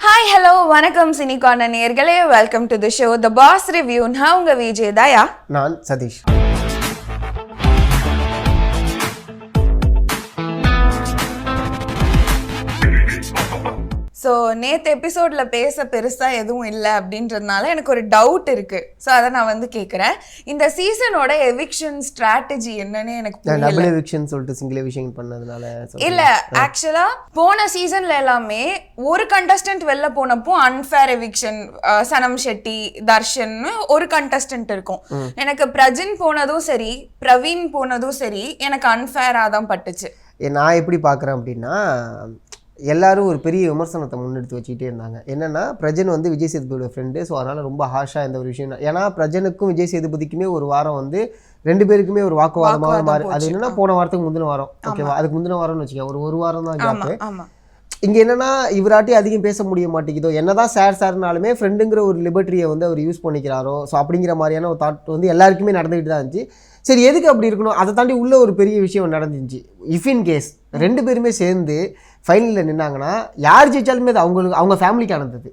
Hi hello வணக்கம் சினிகான நேயர்களே, welcome to the show the boss review. நான் உங்க விஜய் தயா. நான் சதீஷ். ஸோ நேற்று எபிசோடில் பேச பெருசாக எதுவும் இல்லை அப்படின்றதுனால எனக்கு ஒரு டவுட் இருக்குது. ஸோ அதை நான் வந்து கேட்குறேன், இந்த சீசனோட எவிக்ஷன் ஸ்ட்ராட்டஜி என்னன்னு எனக்கு டபுள் எவிக்ஷன் சொல்லிட்டு சிங்கிள் எவிக்ஷன் பண்ணதுனால இல்லை. ஆக்சுவலாக போன சீசனில் எல்லாமே ஒரு கண்டஸ்டன்ட் வெளில போனப்போ அன்ஃபேர் எவிக்ஷன், சனம் ஷெட்டி, தர்ஷன் ஒரு கண்டஸ்டன்ட் இருக்கும். எனக்கு பிரஜின் போனதும் சரி, பிரவீன் போனதும் சரி, எனக்கு அன்ஃபேராக தான் பட்டுச்சு. நான் எப்படி பார்க்குறேன் அப்படின்னா, எல்லாரும் ஒரு பெரிய விமர்சனத்தை முன்னெடுத்து வச்சுக்கிட்டே இருந்தாங்க. என்னென்னா, பிரஜன் வந்து விஜய் சேதுபதியோட ஃப்ரெண்டு. ஸோ அதனால் ரொம்ப ஹாஷாக இந்த ஒரு விஷயம். ஏன்னா பிரஜனுக்கும் விஜய் சேதுபதிக்குமே ஒரு வாரம் வந்து ரெண்டு பேருக்குமே ஒரு வாக்குவாதமாக மாறி. அது என்னென்னா போன வாரத்துக்கு முந்தின வாரம், ஓகேவா, அதுக்கு முந்தின வாரம்னு வச்சுக்கோங்க, ஒரு வாரம் தான் கேப்பு. இங்கே என்னென்னா, இவராட்டி அதிகம் பேச முடிய மாட்டேங்குதோ, என்னதான் சார்னாலுமே ஃப்ரெண்டுங்கிற ஒரு லிபர்ட்டியை வந்து அவர் யூஸ் பண்ணிக்கிறாரோ, ஸோ அப்படிங்கிற மாதிரியான ஒரு தாட் வந்து எல்லாருக்குமே நடந்துகிட்டு தான் இருந்துச்சு. சரி, எதுக்கு அப்படி இருக்கணும்? அதை தாண்டி உள்ள ஒரு பெரிய விஷயம் நடந்துச்சு. இஃப் இன் கேஸ் ரெண்டு பேருமே சேர்ந்து ஃபைனலில் நின்னாங்கன்னா யார் ஜெயிச்சாலுமே அது அவங்க ஃபேமிலிக்கு ஆனது,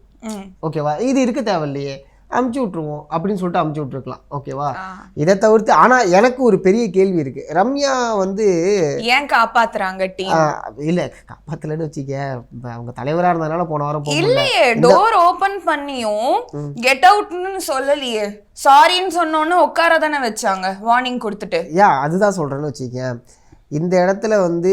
ஓகேவா. இது இருக்க தேவையில்லையே, அமுச்சு விட்ருவோம் அப்படின்னு சொல்லிட்டு அமுச்சு விட்ருக்கலாம், ஓகேவா. இதை தவிர்த்து ஆனால் எனக்கு ஒரு பெரிய கேள்வி இருக்கு. ரம்யா வந்து ஏன் காப்பாத்துறாங்க டீம்? இல்லை, காப்பாத்தலன்னு வச்சுக்க, அவங்க தலைவராக இருந்ததுனால போன வாரம் இல்லையே, டோர் ஓபன் பண்ணியும் கெட் அவுட்னு சொல்லலையே, சாரின்னு சொன்னோன்னு உட்கார தானே வச்சாங்க, வார்னிங் கொடுத்துட்டு. அதுதான் சொல்கிறேன்னு வச்சுக்க. இந்த இடத்துல வந்து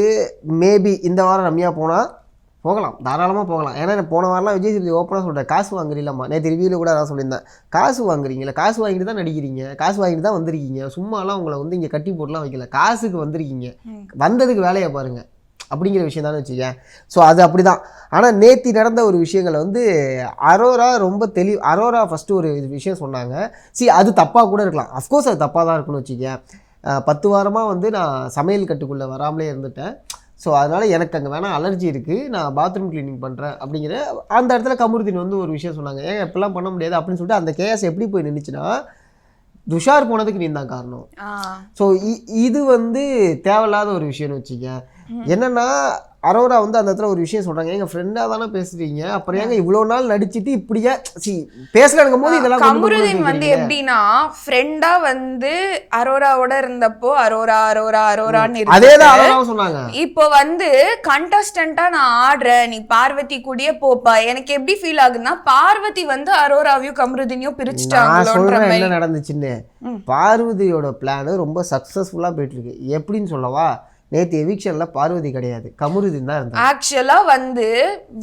மேபி இந்த வாரம் ரம்யா போகலாம், தாராளமாக போகலாம். ஏன்னா போன வாரம்லாம் விஜய் சேதுபதி ஓப்பனாக சொல்கிறேன், காசு வாங்குறீங்களாம்மா. நேற்று ரிவியூவில் கூட அதான் சொல்லியிருந்தேன், காசு வாங்குறீங்களா, காசு வாங்கிட்டு தான் நடிக்கிறீங்க, காசு வாங்கிட்டு தான் வந்திருக்கீங்க, சும்மாலாம் உங்களை வந்து இங்கே கட்டி போட்டுலாம் வைக்கல, காசுக்கு வந்திருக்கீங்க, வந்ததுக்கு வேலையை பாருங்கள் அப்படிங்கிற விஷயம் தானே வச்சுக்கேன். ஸோ அது அப்படி தான். ஆனால் நேற்று நடந்த ஒரு விஷயங்களை வந்து அரோரா ரொம்ப அரோரா ஃபஸ்ட்டு ஒரு விஷயம் சொன்னாங்க. அது தப்பாக கூட இருக்கலாம், அஃப்கோர்ஸ் அது தப்பாக தான் இருக்குன்னு வச்சுக்கேன். 10 வாரமாக வந்து நான் சமையல் கட்டுக்குள்ளே வராமலே இருந்துட்டேன். ஸோ அதனால் எனக்கு அங்கே வேணால் அலர்ஜி இருக்குது, நான் பாத்ரூம் க்ளீனிங் பண்ணுறேன் அப்படிங்கிற அந்த இடத்துல கமருதீன் வந்து ஒரு விஷயம் சொன்னாங்க. ஏன் எப்படிலாம் பண்ண முடியாது அப்படின்னு சொல்லிட்டு அந்த கேஸ் எப்படி போய் நின்றுச்சுன்னா, துஷார் போனதுக்கு நீ தான் காரணம். ஸோ இது வந்து தேவையில்லாத ஒரு விஷயம்னு வச்சுக்க. என்னென்னா, அரோரா வந்து அந்த இடத்துல ஒரு விஷயம் சொல்கிறாங்க, எங்கள் ஃப்ரெண்டாக தானே பேசுகிறீங்க, அப்புறம் ஏங்க இவ்வளோ நாள் நடிச்சுட்டு இப்படியே பேசலாம் போது இதெல்லாம். கமருதீன் வந்து எப்படின்னா, ஃப்ரெண்டாக வந்து அரோராவோட இருந்தப்போ அரோரான்னு அதேதான் சொன்னாங்க. இப்போ வந்து கண்டஸ்டண்டா நான் ஆடுறேன், நீ பார்வதி கூடயே போப்பா. எனக்கு எப்படி ஃபீல் ஆகுதுன்னா, பார்வதி வந்து அரோராவையும் கமருதீனையும் பிரிச்சுட்டாங்க. என்ன நடந்துச்சுன்னு, பார்வதியோட பிளான் ரொம்ப சக்சஸ்ஃபுல்லாக போயிட்டு இருக்கு. எப்படின்னு சொல்லவா, நேற்று எவிக்ஷன்ல பார்வதி கிடையாது, கமருதீன் தான் இருந்தாங்க. ஆக்சுவலா வந்து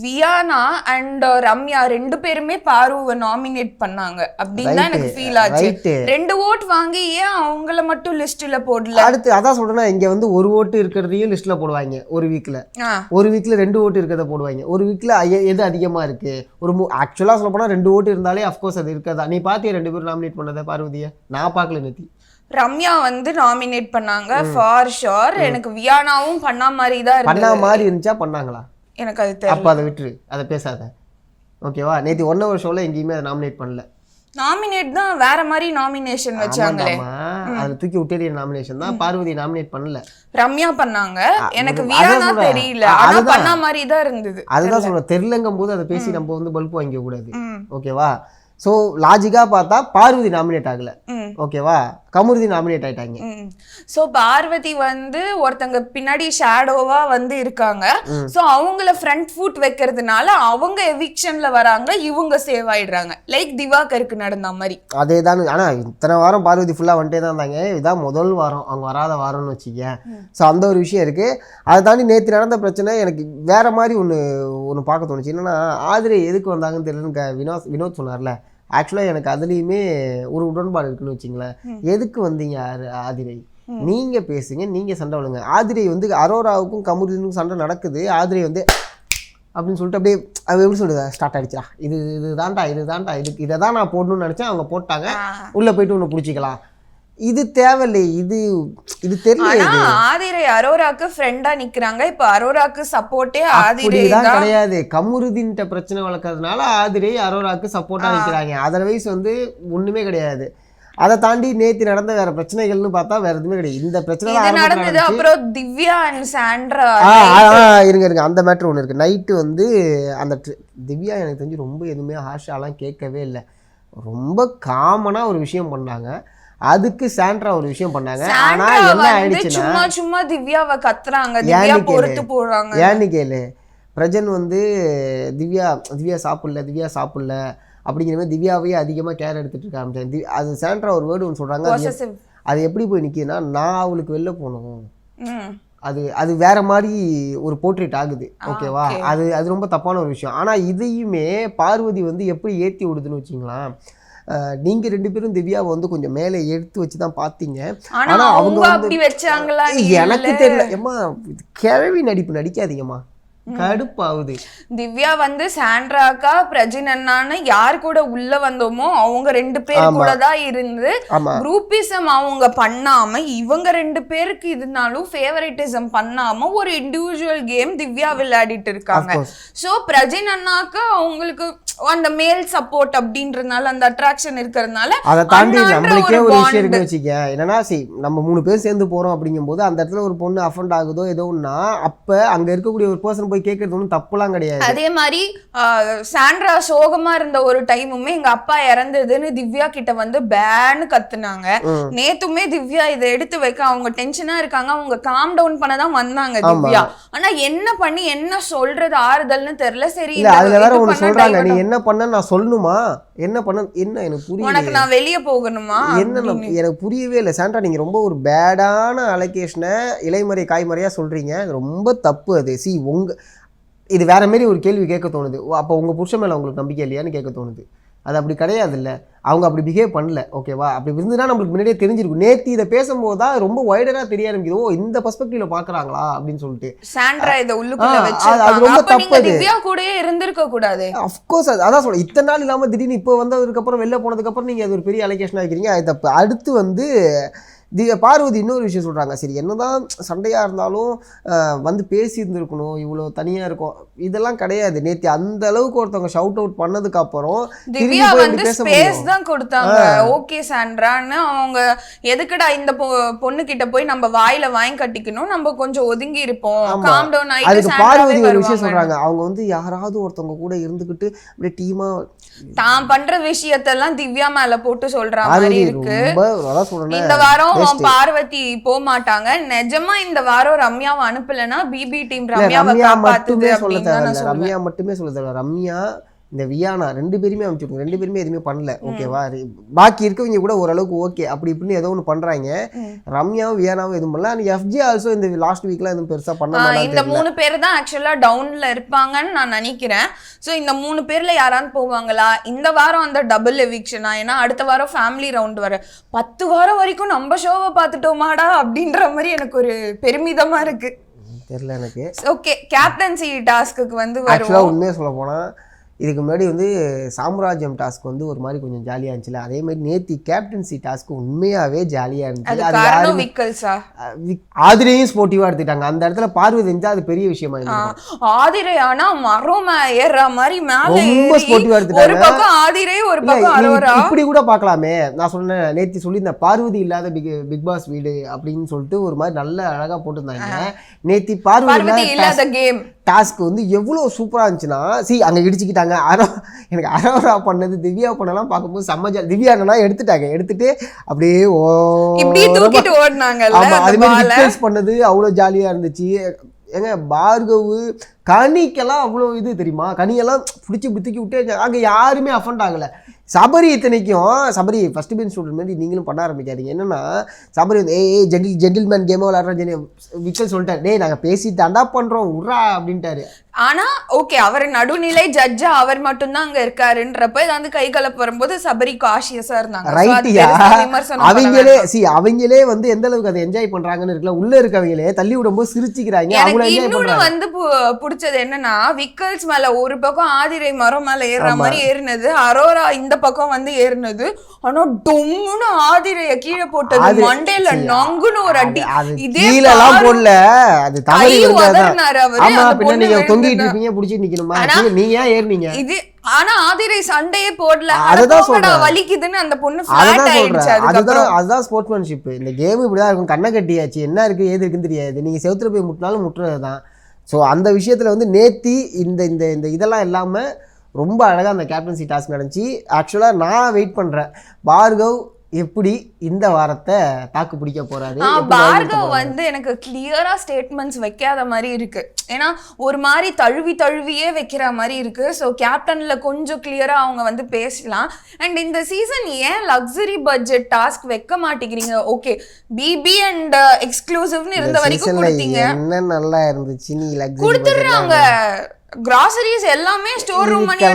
வியானா அண்ட் ரம்யா ரெண்டு பேருமே பார்வவை நாமினேட் பண்ணாங்க அப்படின்னு தான் எனக்கு ஃபீல் ஆச்சு. 2 ஓட் வாங்கி ஏன் அவங்கள மட்டும் லிஸ்ட்ல போடல? அடுத்து அதான் சொல்றேன்னா, இங்க வந்து 1 ஓட்டு இருக்கிறதையும் லிஸ்ட்ல போடுவாங்க ஒரு வீக்ல 2 ஓட்டு இருக்கிறத போடுவாங்க. ஒரு வீக்ல எது அதிகமா இருக்கு, ஒரு ஆக்சுவலா சொல்ல போனா 2 ஓட்டு இருந்தாலே அஃப்கோர்ஸ் அது இருக்காதா. நீ பாத்தியா 2 பேரும் நாமினேட் பண்ணதை பார்வதியை? நான் பார்க்கல. நேத்தி ரம்யா வந்து நாமினேட் பண்ணாங்க ஃபார் ஷோர். எனக்கு வியானாவும் பண்ணா மாதிரி தான் பண்ணா மாதிரி இருந்துச்சா, பண்ணாங்களா எனக்கு அது தெரியல. அப்ப அதை விட்டுரு, அதை பேசாத, ஓகேவா. நேற்று 1 hour ஷோல எங்கேயுமே அதை நாமினேட் பண்ணல. நாமினேட் தான் வேற மாதிரி நாமினேஷன் வச்சாங்களே, அதை தூக்கி விட்டேரிய நாமினேஷன் தான். பார்வதி நாமினேட் பண்ணல, ரம்யா பண்ணாங்க. எனக்கு வியானா தெரியல, ஆனா பண்ணா மாதிரி தான் இருந்தது. அதுதான் சொல்றேன், தெரியலங்கும் போது அதை பேசி நம்ம வந்து பல்ப் வாங்கிக்க கூடாது, ஓகேவா. ஸோ லாஜிக்காக பார்த்தா பார்வதி நாமினேட் ஆகல, ஓகேவா, கமருதீன் நாமினேட் ஆயிட்டாங்க. ஸோ பார்வதி வந்து ஒருத்தங்க பின்னாடி ஷேடோவா வந்து இருக்காங்க. ஸோ அவங்கள ஃப்ரண்ட் ஃபுட் வைக்கிறதுனால அவங்க எவிக்ஷன்ல வராங்க, இவங்க சேவ் ஆயிடுறாங்க. லைக் திவாகருக்கு நடந்த மாதிரி அதே தான். ஆனால் இத்தனை வாரம் பார்வதி ஃபுல்லாக வந்துட்டே தான் இருந்தாங்க, இதான் முதல் வாரம் அவங்க வராத வாரம்னு வச்சுக்க. ஸோ அந்த ஒரு விஷயம் இருக்கு. அதை தாண்டி நேற்று நடந்த பிரச்சனை எனக்கு வேற மாதிரி ஒன்று பார்க்க தோணுச்சு. என்னன்னா, ஆதிரை எதுக்கு வந்தாங்கன்னு தெரியலன்னு வினோத் சொன்னார்ல. ஆக்சுவலாக எனக்கு அதுலேயுமே ஒரு உடன்பாடு இருக்குன்னு வச்சிங்களேன். எதுக்கு வந்தீங்க ஆதிரை, நீங்கள் பேசுங்க, நீங்கள் சண்டை விடுங்க. ஆதிரை வந்து அரோராவுக்கும் கமருதீனுக்கும் சண்டை நடக்குது, ஆதிரை வந்து அப்படின்னு சொல்லிட்டு அப்படியே அது எப்படி சொல்லுது, ஸ்டார்ட் ஆகிடுச்சா, இதுதான்டா இதை தான் நான் போடணும்னு நினச்சேன், அவங்க போட்டாங்க, உள்ளே போயிட்டு ஒன்று பிடிச்சிக்கலாம். இது தேவையில்லை, இது தெரியல. ஆதிரை அரோராக்கு ஃப்ரெண்டா நிக்கிறாங்க. இப்ப அரோராக்கு சப்போர்ட்டே ஆதிரை தான் கிடையாது. கமருதீன் பிரச்சனை வளர்க்கறதுனால ஆதிரை அரோராக்கு சப்போர்ட்டா நிக்கிறாங்க. அதர்வைஸ் வந்து ஒண்ணுமே கிடையாது. அதை தாண்டி நேற்று நடந்த வேற பிரச்சனைகள்னு பார்த்தா வேற எதுவுமே கிடையாது. இந்த பிரச்சனை இது தான் நடந்தது. அப்புறம் திவ்யா அண்ட் சாண்ட்ரா இருங்க அந்த மேட்ரு ஒன்று இருக்குது. நைட்டு வந்து அந்த திவ்யா எனக்கு தெரிஞ்சு ரொம்ப எதுவுமே ஹார்ஷாலாம் கேட்கவே இல்லை. ரொம்ப காமனாக ஒரு விஷயம் பண்ணாங்க. அதுக்கு சாண்ட்ரா ஒரு விஷயம் பண்ணாங்க. ஆனா என்ன ஆயிடுச்சுன்னா சும்மா திவ்யாவை கத்துறாங்க, திவ்யா பொறுத்து போறாங்க. ஏன்னு கேளு, பிரஜன் வந்து திவ்யா சாப்பிடல அப்படிங்கிற மாதிரி திவ்யாவையே அதிகமாக கேர் எடுத்துட்டு இருக்க ஆரம்பிச்சாங்க. அது சாண்ட்ரா ஒரு வேர்டு ஒன்று சொல்கிறாங்க. அது எப்படி போய் நிற்கிதுன்னா, நான் அவளுக்கு வெளில போகணும், அது வேற மாதிரி ஒரு போர்ட்ரேட் ஆகுது. ஓகேவா? அது ரொம்ப தப்பான ஒரு விஷயம். ஆனால் இதையுமே பார்வதி வந்து எப்படி ஏற்றி விடுதுன்னு வச்சிங்களேன். நீங்க 2 பேரும் திவ்யாவை வந்து கொஞ்சம் மேலே எடுத்து வச்சு தான் பார்த்தீங்க. ஆனா அவங்க வந்து எனக்கு தெரியல. ஏம்மா கிழவி நடிப்பு நடிக்காதீங்கம்மா, கடுப்பாகுது. திவ்யா வந்து சாண்ட்ராக்கா பிரஜின் அண்ணான்னு யார் கூட உள்ள வந்தோமோ அவங்க 2 பேர் கூட தான் இருந்து குரூப்பிசம் அவங்க பண்ணாம, இவங்க 2 பேருக்கு இருந்தாலும் ஃபேவரட்டிசம் பண்ணாம ஒரு இண்டிவிஜுவல் கேம் திவ்யா விளையாடிட்டு இருக்காங்க. சோ பிரஜின் அண்ணாக்கு அவங்களுக்கு அந்த மேல் சப்போர்ட் அப்படின்றதுனால, அந்த அட்ராக்ஷன் இருக்கிறதுனால, அதை தாண்டி நம்மளுக்கே ஒரு விஷயம் இருக்குன்னு வச்சுக்க. என்னன்னா நம்ம 3 பேர் சேர்ந்து போறோம் அப்படிங்கும் போது அந்த இடத்துல ஒரு பொண்ணு அஃபண்ட் ஆகுதோ ஏதோ ஒன்னா, அப்ப அங்க இருக்கக்கூடிய ஒரு பர்சன் போய் கேட்கறது ஒன்றும் தப்புலாம் கிடையாது. அதே மாதிரி சாண்ட்ரா சோகமா இருந்த ஒரு டைமுமே எங்க அப்பா இறந்ததுன்னு திவ்யா கிட்ட வந்து பேன்னு கத்துனாங்க. நேத்துமே திவ்யா இதை எடுத்து வைக்க அவங்க டென்ஷனா இருக்காங்க, அவங்க காம் டவுன் பண்ணதான் வந்தாங்க திவ்யா. ஆனா என்ன பண்ணி என்ன சொல்றது ஆறுதல்னு தெரியல. சரி அதுல வேற ஒண்ணு சொல்றாங்க, நீ என்ன பண்ண நான் சொல்லணுமா, என்ன பண்ண என்ன எனக்கு புரியல, உனக்கு நான் வெளியே போகணுமா என்ன எனக்கு புரியவே இல்லை. சாண்ட்ரா நீங்க ரொம்ப ஒரு பேடான அலோகேஷனை இலைமறை காய்மறையா சொல்றீங்க. ரொம்ப தப்பு அது. இது வேற மாதிரி ஒரு கேள்வி கேட்க தோணுது. அப்போ உங்க புருஷன் மேல உங்களுக்கு நம்பிக்கை இல்லையான்னு கேட்க தோணுது. அது அப்படி கிடையாது இல்லை, அவங்க அப்படி பிஹேவ் பண்ணல. ஓகேவா? அப்படி இருந்துன்னா நம்மளுக்கு முன்னாடியே தெரிஞ்சிருக்கும். நேற்று இதை பேசும்போது தான் ரொம்ப வைடரா தெரிய ஆரம்பிக்குது, ஓ இந்த பெர்ஸ்பெக்டிவ்ல பாக்குறாங்களா அப்படின்னு சொல்லிட்டு. சாண்ட்ரா இதை உள்ளுக்குள்ள வச்சு அது ரொம்ப தப்பு. திவ்யா கூடயே இருந்திருக்க கூடாது. அஃப்கோர்ஸ் அதான் சொல்ல, இத்தனை நாள் இல்லாம திடீர்னு இப்போ வந்ததுக்கு அப்புறம் வெளில போனதுக்கு அப்புறம் நீங்க அது ஒரு பெரிய அலிகேஷன் ஆகிக்கிறீங்க. அது தப்பு. அடுத்து வந்து பார்வதி இன்னொரு விஷயம் சொல்கிறாங்க. சரி என்னதான் சண்டையாக இருந்தாலும் வந்து பேசி இருந்திருக்கணும், இவ்வளோ தனியாக இருக்கும், இதெல்லாம் கிடையாது. நேற்று அந்த அளவுக்கு ஒருத்தவங்க ஷவுட் அவுட் பண்ணதுக்கு அப்புறம் திவ்யா வந்து ஸ்பேஸ் தான் கொடுத்தாங்க. ஓகே சாண்ட்ரான்னு அவங்க எதுக்குடா இந்த பொண்ணு கிட்ட போய் நம்ம வாயில வாங்கி கட்டிக்கணும், நம்ம கொஞ்சம் ஒதுங்கி இருப்போம், காம் டவுன் ஆயிட்டு. அதுக்கு பார்வதி ஒரு விஷயம் சொல்றாங்க, அவங்க வந்து யாராவது ஒருத்தவங்க கூட இருந்துகிட்டு அப்படியே டீமா தான் பண்ற விஷயத்தெல்லாம் திவ்யா மேல போட்டு சொல்ற மாதிரி இருக்கு. இந்த வாரம் பார்வதி போக மாட்டாங்க. நிஜமா இந்த வாரம் ரம்யாவை அனுப்பலன்னா பிபி டீம் ரம்யாவை காப்பாத்துது அப்படின்னு நான் சொல்றேன். ரம்யா மட்டுமே சொல்ல தேவை. ரம்யா இந்த வியானா 2 பேருமே அமைச்சிருக்கோம், 2 பேருமே எதுவுமே பண்ணல. ஓகேவா? பாக்கி இருக்கவங்க கூட ஓரளவுக்கு ஓகே அப்படி இப்படின்னு ஏதோ ஒன்று பண்றாங்க. ரம்யாவும் வியானாவும் எதுவும் பண்ணல. அண்ட் எஃப்ஜி ஆல்சோ இந்த லாஸ்ட் வீக்ல எதுவும் பெருசா பண்ண. இந்த 3 பேர் தான் ஆக்சுவலா டவுன்ல இருப்பாங்கன்னு நான் நினைக்கிறேன். ஸோ இந்த 3 பேர்ல யாராவது போவாங்களா இந்த வாரம்? அந்த டபுள் எவிக்ஷனா? ஏன்னா அடுத்த வாரம் ஃபேமிலி ரவுண்ட் வர 10 வாரம் வரைக்கும் நம்ம ஷோவை பார்த்துட்டோமாடா அப்படின்ற மாதிரி எனக்கு ஒரு பெருமிதமா இருக்கு. தெரியல எனக்கு. ஓகே, கேப்டன்சி டாஸ்க்கு வந்து வருவோம். உண்மையாக சொல்ல போனா இதுக்கு முன்னாடி வந்து சாம்ராஜ்யம் டாஸ்க் வந்து ஒரு மாதிரி கொஞ்சம் ஜாலியாக இருந்துச்சுல, அதே மாதிரி நேத்தி கேப்டன்சி டாஸ்க் உண்மையாவே ஜாலியாக இருந்துச்சு. ஆதிரையும் ஸ்போர்ட்டிவாக எடுத்துட்டாங்க. அந்த இடத்துல பார்வதி இருந்தால் அது பெரிய விஷயமா இருந்துச்சு. ஆதிரை ஆனா மரம் ஏறுற மாதிரி மேல ரொம்ப ஸ்போர்ட்டிவாக எடுத்துட்டாங்க. ஒரு பக்கம் ஆதிரை ஒரு பக்கம் அரோரா. இப்படி கூட பார்க்கலாமே. நான் சொன்னேன் நேத்தி சொல்லியிருந்தேன், பார்வதி இல்லாத பிக் பாஸ் வீடு அப்படின்னு சொல்லிட்டு ஒரு மாதிரி நல்ல அழகா போட்டிருந்தாங்க. நேத்தி பார்வதி இல்லாத கேம் டாஸ்க் வந்து எவ்வளோ சூப்பராக இருந்துச்சுன்னா, அங்கே இடிச்சுக்கிட்டாங்க. எனக்கு அரோரா பண்ணது திவ்யா பண்ணலாம் பார்க்கும்போது செம்ம ஜாலி. திவ்யா என்னன்னா எடுத்துட்டு அப்படியே ஓடினாங்க. அது மாதிரி பண்ணது அவ்வளோ ஜாலியாக இருந்துச்சு. ஏங்க பார்கவு கனிக்கெல்லாம் அவ்வளோ இது தெரியுமா, கனியெல்லாம் பிடிச்சி தூக்கி விட்டு அங்கே யாருமே அஃபண்ட் ஆகலை. சபரி இத்தனைக்கும் சபரி ஃபர்ஸ்ட் பெஞ்ச் ஸ்டூடெண்ட் மாதிரி நீங்களும் பண்ண ஆரம்பிக்காதீங்க. என்னன்னா சபரி வந்து ஜென்டில்மேன் கேம் விளையாடுற விக்கல் சொல்லிட்டாரு, டேய் நாங்கள் பேசி தாண்டா பண்ணுறோம் உட்ரா அப்படின்ட்டாரு. ஆனா ஓகே, அவர் நடுநிலை ஜட்ஜா அவர் மட்டும்தான் அங்க இருக்காருன்றப்ப இது வந்து கை கலப்பு வரும்போது சபரி காஷியஸா இருந்தாங்க. அவங்களே வந்து எந்த அளவுக்கு அதை என்ஜாய் பண்றாங்கன்னு இருக்குல்ல, உள்ள இருக்கவங்களே தள்ளி விடும்போது சிரிச்சுக்கிறாங்க. இன்னொன்னு வந்து பிடிச்சது என்னன்னா, விக்கல்ஸ் மேல ஒரு பக்கம் ஆதிரை மரம் மேல ஏறுற மாதிரி ஏறினது, அரோரா இந்த பக்கம் வந்து ஏறினது. ஆனா டொம்முன்னு ஆதிரைய கீழே போட்டது மண்டையில நங்குன்னு ஒரு அடி. இதே கீழலாம் போடல, அது தவறி வதறினாரு அவரு. ஆமா, பின்ன நீங்க தொங்கிட்டு இருப்பீங்க, புடிச்சிட்டு நிக்கணுமா? நீங்க ஏன் ஏறினீங்க? இது ஆனா ஆதிரை சண்டையே போடல. அதுதான் சொல்றேன், வலிக்குதுன்னு அந்த பொண்ணு ஃபிளாட் ஆயிடுச்சு. அதுதான் ஸ்போர்ட்ஸ்மேன்ஷிப். இந்த கேம் இப்படிதான் இருக்கும். கண்ணை கட்டியாச்சு, என்ன இருக்கு ஏது இருக்குன்னு தெரியாது. நீங்க செவுத்துல போய் முட்டினாலும் முட்டுறதுதான். ஸோ அந்த விஷயத்துல வந்து நேத்தி இந்த இந்த இந்த இதெல்லாம் இல்லாம ரொம்ப அழகா அந்த கேப்டன்சி டாஸ்க் நடந்துச்சு. ஆக்சுவலா நான் வெயிட் பண்றேன், பார்கவ் எப்படி இந்த வாரத்தை தாக்கு பிடிக்க போறாரு. பார்கவ் வந்து எனக்கு கிளியரா ஸ்டேட்மெண்ட்ஸ் வைக்காத மாதிரி இருக்கு. ஏன்னா ஒரு மாதிரி தழுவியே வைக்கிற மாதிரி இருக்கு. ஸோ கேப்டன்ல கொஞ்சம் கிளியரா அவங்க வந்து பேசலாம். அண்ட் இந்த சீசன் ஏன் லக்ஸரி பட்ஜெட் டாஸ்க் வைக்க மாட்டேங்கிறீங்க? ஓகே, பிபி அண்ட் எக்ஸ்க்ளூசிவ்னு இருந்த வரைக்கும் கொடுத்தீங்க, என்ன நல்லா இருந்துச்சு. நீ லக்ஸரி கொடுத்துறாங்க. கிராசரிஸ் எல்லாமே ஸ்டோர் ரூம் பண்ணி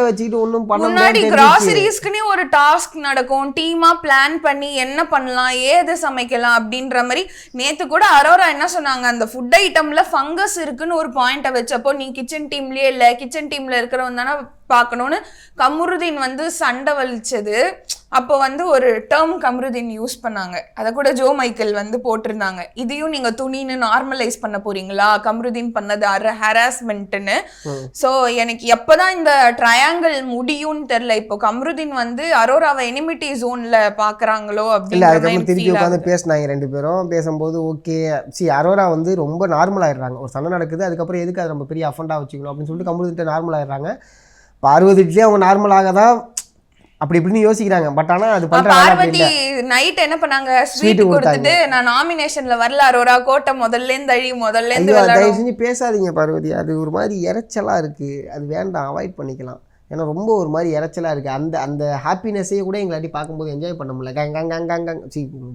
வச்சுக்கிட்டு ஒன்றும் பண்ண முன்னாடி கிராசரிஸ்க்குனே ஒரு டாஸ்க் நடக்கும். டீமா பிளான் பண்ணி என்ன பண்ணலாம், ஏது சமைக்கலாம் அப்படின்ற மாதிரி. நேத்து கூட அரோரா என்ன சொன்னாங்க, அந்த ஃபுட் ஐட்டம்ல ஃபங்கஸ் இருக்குன்னு ஒரு பாயிண்ட வச்சப்போ, நீ கிச்சன் டீம்லயே இல்ல, கிச்சன் டீம்ல இருக்கிறவன் தானே பார்க்கணும்னு கமருதீன் வந்து சண்டை வலிச்சது. அப்போ வந்து ஒரு டேர்ம் கமருதீன் யூஸ் பண்ணாங்க, அதை கூட ஜோ மைக்கேல் வந்து போட்டிருந்தாங்க. இதையும் நீங்க துணின்னு நார்மலைஸ் பண்ண போறீங்களா, கமருதீன் பண்ணது ஹராஸ்மெண்ட்னு. ஸோ எனக்கு எப்பதான் இந்த ட்ரையாங்கிள் முடியும்னு தெரியல. இப்போ கமருதீன் வந்து அரோராவை எனிமிட்டி ஜோன்ல பாக்குறாங்களோ அப்படின்னு திருப்பி உட்காந்து பேசினாங்க ரெண்டு பேரும். பேசும்போது ஓகே அரோரா வந்து ரொம்ப நார்மல் ஆயிடுறாங்க. ஒரு சண்டை நடக்குது, அதுக்கப்புறம் எதுக்கு அதை நம்ம பெரிய அஃபண்டா வச்சுக்கணும் அப்படின்னு சொல்லிட்டு கமருதீன் நார்மல் ஆயிடுறாங்க. பார்வதிட்டே அவங்க நார்மலாக தான் அப்படி இப்படின்னு யோசிக்கிறாங்க. பட் ஆனா அது பார்வதி நைட் என்ன பண்ணாங்க, ஸ்வீட் கொடுத்துட்டு நான் நாமினேஷன்ல வரல அரோரா, கோட்டை முதல்ல இருந்து தயவு செஞ்சு பேசாதீங்க பார்வதி, அது ஒரு மாதிரி இறைச்சலா இருக்கு, அது வேண்டாம், அவாய்ட் பண்ணிக்கலாம். ஏன்னா ரொம்ப ஒரு மாதிரி இறைச்சலா இருக்கு. அந்த அந்த ஹாப்பினஸையே கூட எங்களாட்டி பார்க்கும்போது என்ஜாய் பண்ண முடியல.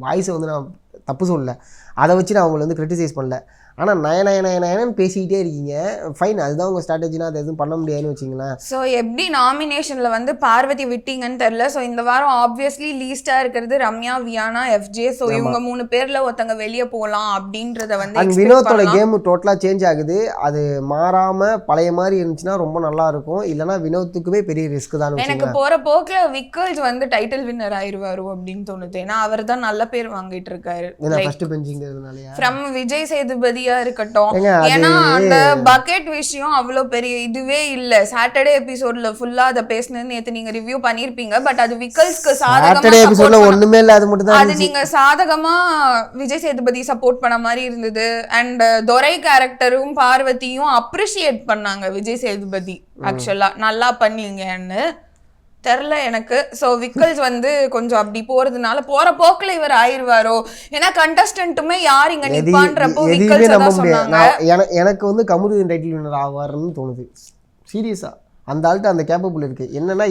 வாய்ஸை வந்து நான் தப்பு சொல்லல, அதை வச்சு நான் அவங்களை வந்து கிரிட்டிசைஸ் பண்ணல. ஆனால் நயனன்னு பேசிக்கிட்டே இருக்கீங்க. ஃபைன், அதுதான் உங்கள் ஸ்ட்ராட்டஜினா, அது எதுவும் பண்ண முடியாதுன்னு வச்சிங்களேன். ஸோ எப்படி நாமினேஷனில் வந்து பார்வதி விட்டீங்கன்னு தெரில. ஸோ இந்த வாரம் ஆப்வியஸ்லி லீஸ்டாக இருக்கிறது ரம்யா, வியானா, எஃப்ஜே. ஸோ இவங்க 3 பேரில் ஒருத்தங்க வெளியே போகலாம் அப்படின்றத வந்து வினோத்தோட கேம் டோட்டலாக சேஞ்ச் ஆகுது. அது மாறாமல் பழைய மாதிரி இருந்துச்சுன்னா ரொம்ப நல்லா இருக்கும். இல்லைனா வினோத்துக்குமே பெரிய ரிஸ்க் தான். எனக்கு போகிற போக்கில் விக்கல்ஸ் வந்து டைட்டில் வின்னர் ஆயிடுவாரு அப்படின்னு தோணுது. ஏன்னா அவர் தான் நல்ல பேர் வாங்கிட்டு இருக்காரு ஃப்ரம் விஜய் சேதுபதி இருக்கட்டும். ஏன்னா அந்த பக்கெட் விஷயம் அவ்வளவு பெரிய இதுவே இல்ல. சாட்டர்டே எபிசோட்ல ஃபுல்லா அத பேசினது நேத்து நீங்க ரிவ்யூ பண்ணிருப்பீங்க. பட் அது விக்கல்ஸ்க்கு சாதகமா ஒண்ணுமே இல்ல, அது மட்டும் தான். அது நீங்க சாதகமா விஜய் சேதுபதி சப்போர்ட் பண்ண மாதிரி இருந்தது. அண்ட் துரை கேரக்டரும் பார்வதியும் அப்ரிஷியேட் பண்ணாங்க விஜய் சேதுபதி. ஆக்சுவலா நல்லா பண்ணீங்கன்னு தெரில எனக்கு. ஸோ விக்கல்ஸ் வந்து கொஞ்சம் அப்படி போறதுனால போற போக்குல இவர் ஆயிடுவாரோ. ஏன்னா கண்டஸ்டன்ட்டுமே யார் இங்க நிப்பான்றப்போ விக்கல்ஸ் தான் சொன்னாங்க. எனக்கு வந்து கமருதீன் டைட்டில் வின்னர் ஆவாருன்னு தோணுது சீரியஸா. அந்த ஆள்கிட்ட அந்த கேப்பபிள் இருக்கு. என்னன்னா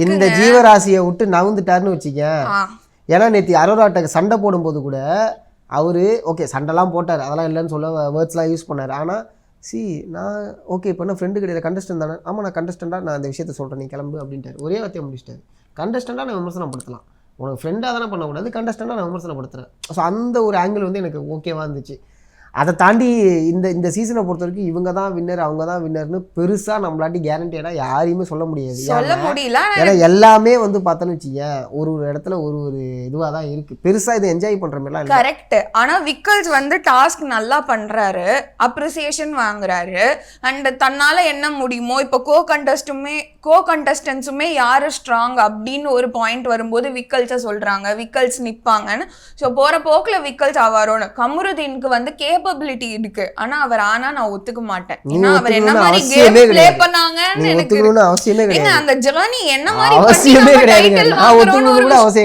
இந்த ஜீவராசியை விட்டு நவுந்துட்டாருன்னு வச்சுக்க. ஏன்னா நேற்று அரோராட்ட சண்டை போடும்போது கூட அவரு ஓகே சண்டைலாம் போட்டார், அதெல்லாம் இல்லைன்னு சொல்ல வேர்ட்ஸ்லாம் யூஸ் பண்ணார். ஆனால் நான் ஓகே இப்போ நான் ஃப்ரெண்டு கிடையாது, கண்டஸ்டன்ட் தானே. ஆமாம், நான் கண்டஸ்டண்டாக நான் அந்த விஷயத்த சொல்கிறேன், நீ கிளம்பு அப்படின்ட்டார். ஒரே வார்த்தையை முடிச்சிட்டாரு. கண்டஸ்டண்டாக நான் விமர்சனப்படுத்தலாம், உனக்கு ஃப்ரெண்டாக தானே பண்ணக்கூடாது, கண்டஸ்டண்டாக நான் விமர்சனப்படுத்துகிறேன். ஸோ அந்த ஒரு ஆங்கிள் வந்து எனக்கு ஓகேவாக இருந்துச்சு. அதை தாண்டி இந்த சீசனை பொறுத்த வரைக்கும் இவங்க தான் வின்னர், அவங்க தான் வின்னர்னு பெருசாக நம்மளாட்டி கேரண்டியடாக யாரையுமே சொல்ல முடியாது. ஏன்னா எல்லாமே வந்து பார்த்தோன்னு வச்சுக்க ஒரு இடத்துல ஒரு இதுவாக தான் இருக்குது. பெருசாக இதை என்ஜாய் பண்ணுற மாதிரிலாம் கரெக்ட். ஆனால் விக்கல்ஸ் வந்து டாஸ்க் நல்லா பண்ணுறாரு, அப்ரிசியேஷன் வாங்குறாரு. அண்ட் தன்னால் என்ன முடியுமோ இப்போ கோ கண்டஸ்டன்ஸுமே யார் ஸ்ட்ராங் அப்படின்னு ஒரு பாயிண்ட் வரும்போது விக்கல்ஸை சொல்கிறாங்க, விக்கல்ஸ் நிற்பாங்கன்னு. ஸோ போகிற போக்கில் விக்கல்ஸ் ஆவாரோன்னு. கமருதீனுக்கு வந்து கேப்பபிலிட்டி இருக்கு, ஆனா அவர் நான் ஒத்துக்க மாட்டேன். ஏன்னா அவர் என்ன மாதிரி கேம் ப்ளே பண்ணாங்கன்னு எனக்கு அவசியமே கிடையாது. அந்த ஜர்னி என்ன மாதிரி அவசியமே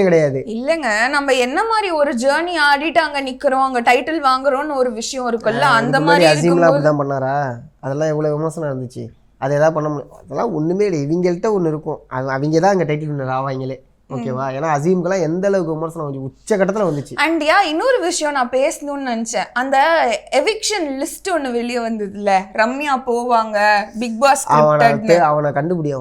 கிடையாது. இல்லங்க, நம்ம என்ன மாதிரி ஒரு ஜர்னி ஆடிட்டு அங்க நிக்கிறோம், அங்க டைட்டில் வாங்குறோம்னு ஒரு விஷயம் இருக்குல்ல. அந்த மாதிரி அப்படிதான் பண்ணாரா? அதெல்லாம் எவ்வளவு விமர்சனம் இருந்துச்சு. அதை எதாவது பண்ண முடியும்? அதெல்லாம் ஒண்ணுமே இல்லை. இவங்கள்ட்ட ஒண்ணு இருக்கும், அவங்க தான் அங்க டைட்டில் வின்னர் ஆவாங்களே. ஓகேவா? ஏன்னா அசீம்கெல்லாம் எந்த அளவுக்கு விமர்சனம் வந்து உச்சகட்டத்துல வந்துச்சு. அண்ட் இன்னொரு விஷயம் நான் பேசணும்னு நினைச்சேன். அந்த எவிக்ஷன் லிஸ்ட் ஒண்ணு வெளியே வந்ததுல, ரம்யா போவாங்க பிக் பாஸ், அவனை கண்டுபிடி,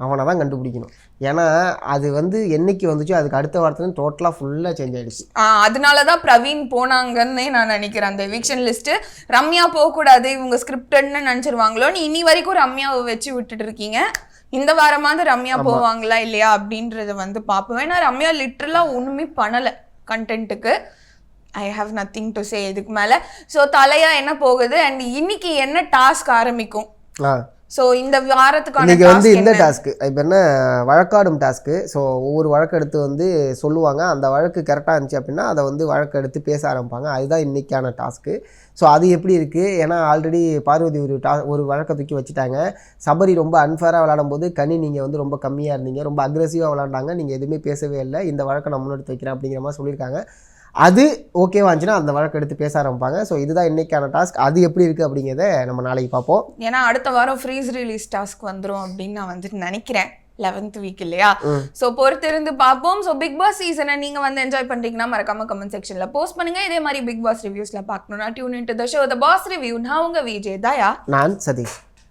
அவனை தான் கண்டுபிடிக்கணும். ஏன்னா அது வந்து என்னைக்கு வந்துச்சோ அதுக்கு அடுத்த வாரத்துல டோட்டலா ஃபுல்லா சேஞ்ச் ஆயிடுச்சு. அதனாலதான் பிரவீன் போனாங்கன்னு நான் நினைக்கிறேன். அந்த எவிக்ஷன் லிஸ்ட் ரம்யா போக கூடாது, இவங்க ஸ்கிரிப்டட்னு நினைச்சிருவாங்களோ. இனி வரைக்கும் ரம்யாவை வச்சு விட்டுட்டு இருக்கீங்க. இந்த வாரமாவது ரம்யா போவாங்களா இல்லையா அப்படின்றத வந்து பார்ப்போம். ஏன்னா ரம்யா லிட்டரலா ஒண்ணுமே பண்ணல கண்டென்ட்டுக்கு. I have nothing to say இதுக்கு மேல. ஸோ தலையா என்ன போகுது அண்ட் இன்னைக்கு என்ன டாஸ்க் ஆரம்பிக்கும்? ஸோ இந்த வாரத்துக்கான இன்னைக்கு வந்து இந்த டாஸ்க்கு இப்போ என்ன வழக்காடும் டாஸ்க்கு. ஸோ ஒவ்வொரு வழக்கு எடுத்து வந்து சொல்லுவாங்க, அந்த வழக்கு கரெக்டாக இருந்துச்சு அப்படின்னா அதை வந்து வழக்கு எடுத்து பேச ஆரம்பிப்பாங்க. அதுதான் இன்றைக்கான டாஸ்க்கு. ஸோ அது எப்படி இருக்குது, ஏன்னா ஆல்ரெடி பார்வதி ஒரு வழக்கை தூக்கி வச்சுட்டாங்க. சபரி ரொம்ப அன்ஃபேராக விளையாடும் போது கனி நீங்கள் வந்து ரொம்ப கம்மியாக இருந்தீங்க, ரொம்ப அக்ரெசிவாக விளாண்டாங்க, நீங்கள் எதுவுமே பேசவே இல்லை, இந்த வழக்கை நான் முன்னெடுத்து வைக்கிறேன் அப்படிங்கிற மாதிரி சொல்லியிருக்காங்க. அது ஓகேவா இருந்துச்சுன்னா அந்த வழக்கு எடுத்து பேச ஆரம்பிப்பாங்க. ஸோ இதுதான் இன்னைக்கான டாஸ்க். அது எப்படி இருக்குது அப்படிங்கிறத நம்ம நாளைக்கு பார்ப்போம். ஏன்னா அடுத்த வாரம் ஃப்ரீஸ் ரிலீஸ் டாஸ்க் வந்துடும் அப்படின்னு நான் வந்துட்டு நினைக்கிறேன், 11th வீக் இல்லையா? ஸோ பொறுத்திருந்து பார்ப்போம். ஸோ பிக் பாஸ் சீசனை நீங்கள் வந்து என்ஜாய் பண்ணுறீங்கன்னா மறக்காம கமெண்ட் செக்ஷனில் போஸ்ட் பண்ணுங்க. இதே மாதிரி பிக் பாஸ் ரிவ்யூஸில் பார்க்கணும்னா tune into the show the boss review. நான் உங்கள் விஜய் தயா. நான் சதீஷ்.